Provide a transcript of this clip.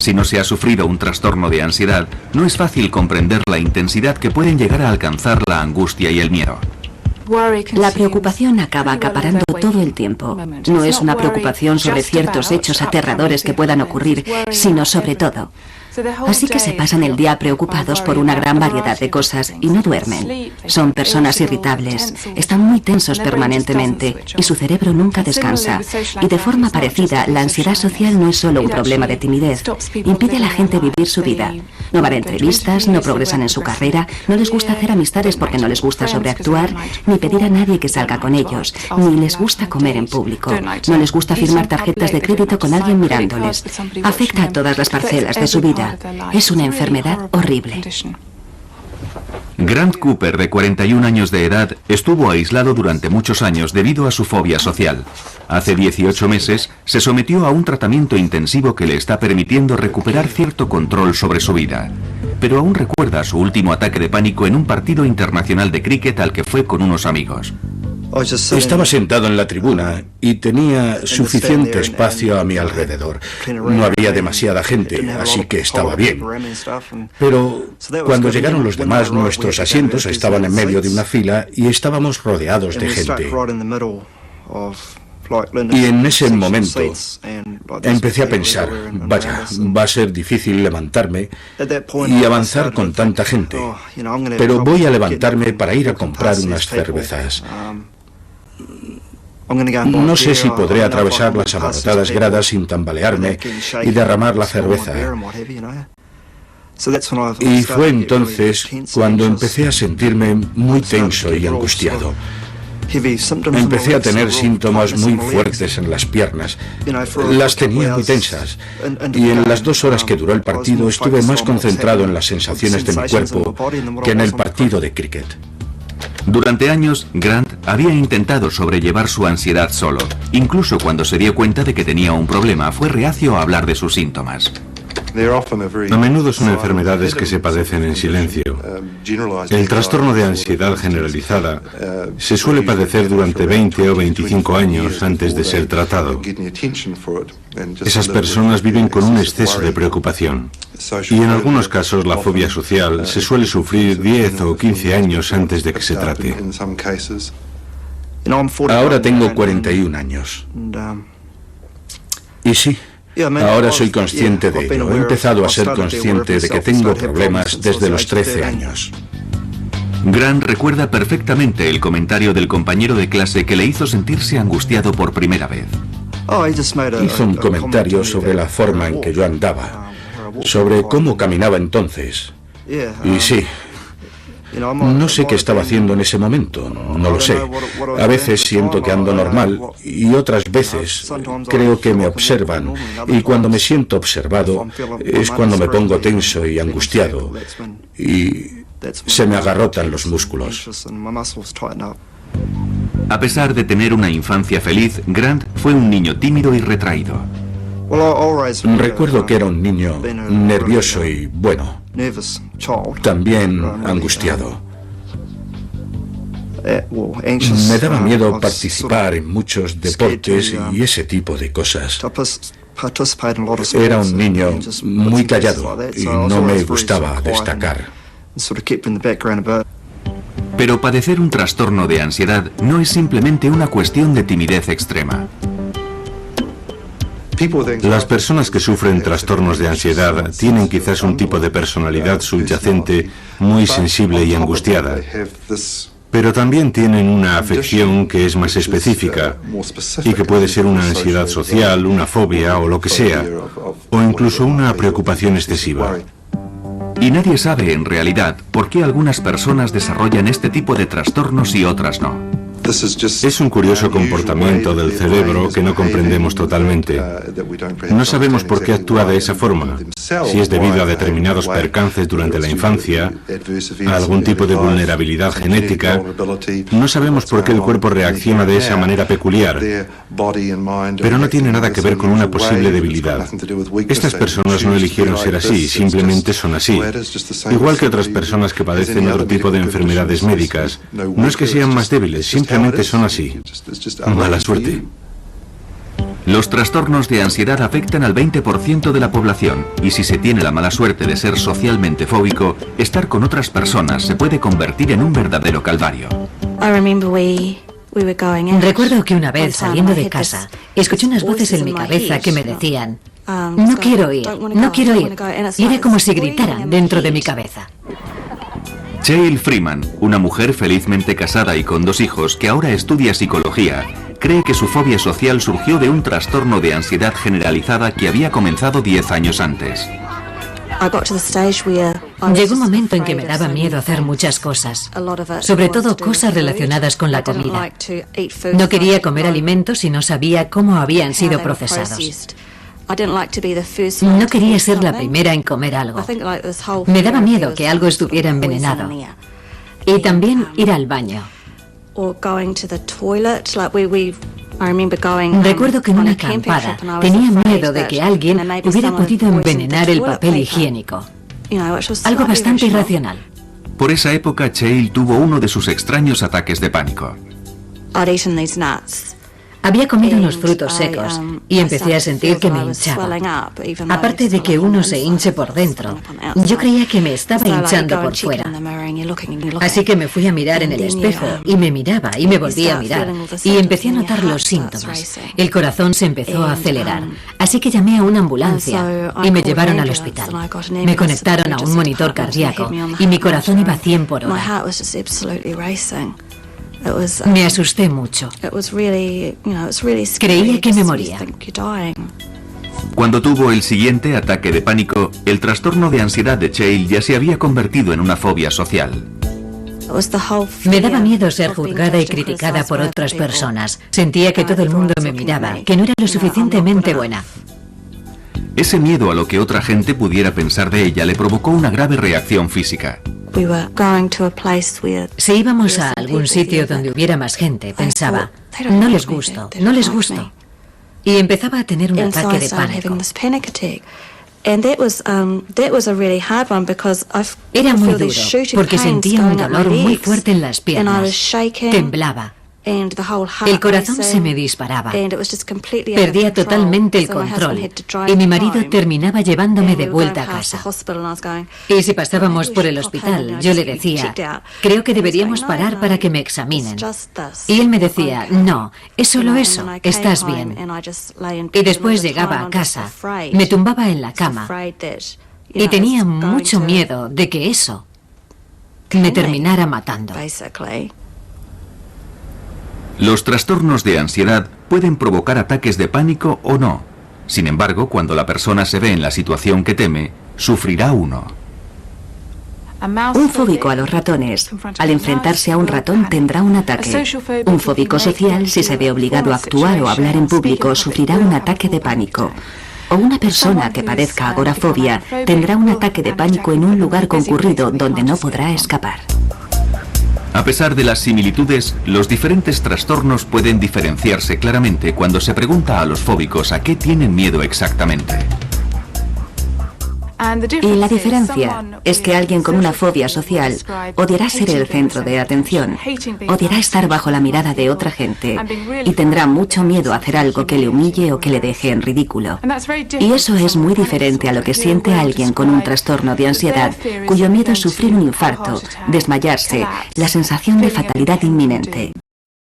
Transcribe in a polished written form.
Si no se ha sufrido un trastorno de ansiedad, no es fácil comprender la intensidad que pueden llegar a alcanzar la angustia y el miedo. La preocupación acaba acaparando todo el tiempo. No es una preocupación sobre ciertos hechos aterradores que puedan ocurrir, sino sobre todo. Así que se pasan el día preocupados por una gran variedad de cosas y no duermen. Son personas irritables, están muy tensos permanentemente y su cerebro nunca descansa. Y de forma parecida, la ansiedad social no es solo un problema de timidez, impide a la gente vivir su vida. No van a entrevistas, no progresan en su carrera, no les gusta hacer amistades porque no les gusta sobreactuar, ni pedir a nadie que salga con ellos, ni les gusta comer en público, no les gusta firmar tarjetas de crédito con alguien mirándoles. Afecta a todas las parcelas de su vida. Es una enfermedad horrible. Grant Cooper, de 41 años de edad, estuvo aislado durante muchos años debido a su fobia social. Hace 18 meses se sometió a un tratamiento intensivo que le está permitiendo recuperar cierto control sobre su vida. Pero aún recuerda su último ataque de pánico en un partido internacional de cricket al que fue con unos amigos. Estaba sentado en la tribuna y tenía suficiente espacio a mi alrededor. No había demasiada gente, así que estaba bien. Pero cuando llegaron los demás, nuestros asientos estaban en medio de una fila y estábamos rodeados de gente. Y en ese momento empecé a pensar, vaya, va a ser difícil levantarme y avanzar con tanta gente, pero voy a levantarme para ir a comprar unas cervezas. No sé si podré atravesar las abarrotadas gradas sin tambalearme y derramar la cerveza. Y fue entonces cuando empecé a sentirme muy tenso y angustiado. Empecé a tener síntomas muy fuertes en las piernas. Las tenía muy tensas. Y en las 2 horas que duró el partido estuve más concentrado en las sensaciones de mi cuerpo que en el partido de cricket. Durante años, Grant había intentado sobrellevar su ansiedad solo. Incluso cuando se dio cuenta de que tenía un problema, fue reacio a hablar de sus síntomas. A menudo son enfermedades que se padecen en silencio. El trastorno de ansiedad generalizada se suele padecer durante 20 o 25 años antes de ser tratado. Esas personas viven con un exceso de preocupación. Y en algunos casos la fobia social se suele sufrir 10 o 15 años antes de que se trate. Ahora tengo 41 años. Y sí, ahora soy consciente de ello. He empezado a ser consciente de que tengo problemas desde los 13 años. Grant recuerda perfectamente el comentario del compañero de clase que le hizo sentirse angustiado por primera vez. Hizo un comentario sobre la forma en que yo andaba, sobre cómo caminaba entonces. Y sí, no sé qué estaba haciendo en ese momento, no lo sé. A veces siento que ando normal y otras veces creo que me observan. Y cuando me siento observado es cuando me pongo tenso y angustiado y se me agarrotan los músculos. A pesar de tener una infancia feliz, Grant fue un niño tímido y retraído. Recuerdo que era un niño nervioso y, bueno, también angustiado. Me daba miedo participar en muchos deportes y ese tipo de cosas. Era un niño muy callado y no me gustaba destacar. Pero padecer un trastorno de ansiedad no es simplemente una cuestión de timidez extrema. Las personas que sufren trastornos de ansiedad tienen quizás un tipo de personalidad subyacente muy sensible y angustiada, pero también tienen una afección que es más específica y que puede ser una ansiedad social, una fobia o lo que sea, o incluso una preocupación excesiva. Y nadie sabe en realidad por qué algunas personas desarrollan este tipo de trastornos y otras no. Es un curioso comportamiento del cerebro que no comprendemos totalmente. No sabemos por qué actúa de esa forma, si es debido a determinados percances durante la infancia, a algún tipo de vulnerabilidad genética. No sabemos por qué el cuerpo reacciona de esa manera peculiar, pero no tiene nada que ver con una posible debilidad. Estas personas no eligieron ser así, simplemente son así. Igual que otras personas que padecen otro tipo de enfermedades médicas. No es que sean más débiles, simplemente son así. Mala suerte. Los trastornos de ansiedad afectan al 20% de la población y si se tiene la mala suerte de ser socialmente fóbico, estar con otras personas se puede convertir en un verdadero calvario. Recuerdo que una vez, saliendo de casa, escuché unas voces en mi cabeza que me decían: no quiero ir, no quiero ir. Y era como si gritaran dentro de mi cabeza. Cheryl Freeman, una mujer felizmente casada y con 2 hijos que ahora estudia psicología, cree que su fobia social surgió de un trastorno de ansiedad generalizada que había comenzado 10 años antes. Llegó un momento en que me daba miedo hacer muchas cosas, sobre todo cosas relacionadas con la comida. No quería comer alimentos y no sabía cómo habían sido procesados. No quería ser la primera en comer algo. Me daba miedo que algo estuviera envenenado. Y también ir al baño. Recuerdo que en una acampada tenía miedo de que alguien hubiera podido envenenar el papel higiénico. Algo bastante irracional. Por esa época, Cheryl tuvo uno de sus extraños ataques de pánico. Había comido unos frutos secos y empecé a sentir que me hinchaba. Aparte de que uno se hinche por dentro, yo creía que me estaba hinchando por fuera. Así que me fui a mirar en el espejo y me miraba y me volví a mirar y empecé a notar los síntomas. El corazón se empezó a acelerar, así que llamé a una ambulancia y me llevaron al hospital. Me conectaron a un monitor cardíaco y mi corazón iba a 100 por hora. Me asusté mucho. Creía que me moría. Cuando tuvo el siguiente ataque de pánico, el trastorno de ansiedad de Cheryl ya se había convertido en una fobia social. Me daba miedo ser juzgada y criticada por otras personas. Sentía que todo el mundo me miraba, que no era lo suficientemente buena. Ese miedo a lo que otra gente pudiera pensar de ella le provocó una grave reacción física. Si íbamos a algún sitio donde hubiera más gente, pensaba: no les gusto, no les gusto. Y empezaba a tener un ataque de pánico. Era muy duro, porque sentía un dolor muy fuerte en las piernas. Temblaba. El corazón se me disparaba. Perdía totalmente el control y mi marido terminaba llevándome de vuelta a casa. Y si pasábamos por el hospital, yo le decía: creo que deberíamos parar para que me examinen. Y él me decía: no, es solo eso, estás bien. Y después llegaba a casa, me tumbaba en la cama y tenía mucho miedo de que eso me terminara matando. Los trastornos de ansiedad pueden provocar ataques de pánico o no. Sin embargo, cuando la persona se ve en la situación que teme, sufrirá uno. Un fóbico a los ratones, al enfrentarse a un ratón, tendrá un ataque. Un fóbico social, si se ve obligado a actuar o hablar en público, sufrirá un ataque de pánico. O una persona que padezca agorafobia tendrá un ataque de pánico en un lugar concurrido donde no podrá escapar. A pesar de las similitudes, los diferentes trastornos pueden diferenciarse claramente cuando se pregunta a los fóbicos a qué tienen miedo exactamente. Y la diferencia es que alguien con una fobia social odiará ser el centro de atención, odiará estar bajo la mirada de otra gente y tendrá mucho miedo a hacer algo que le humille o que le deje en ridículo. Y eso es muy diferente a lo que siente alguien con un trastorno de ansiedad, cuyo miedo es sufrir un infarto, desmayarse, la sensación de fatalidad inminente.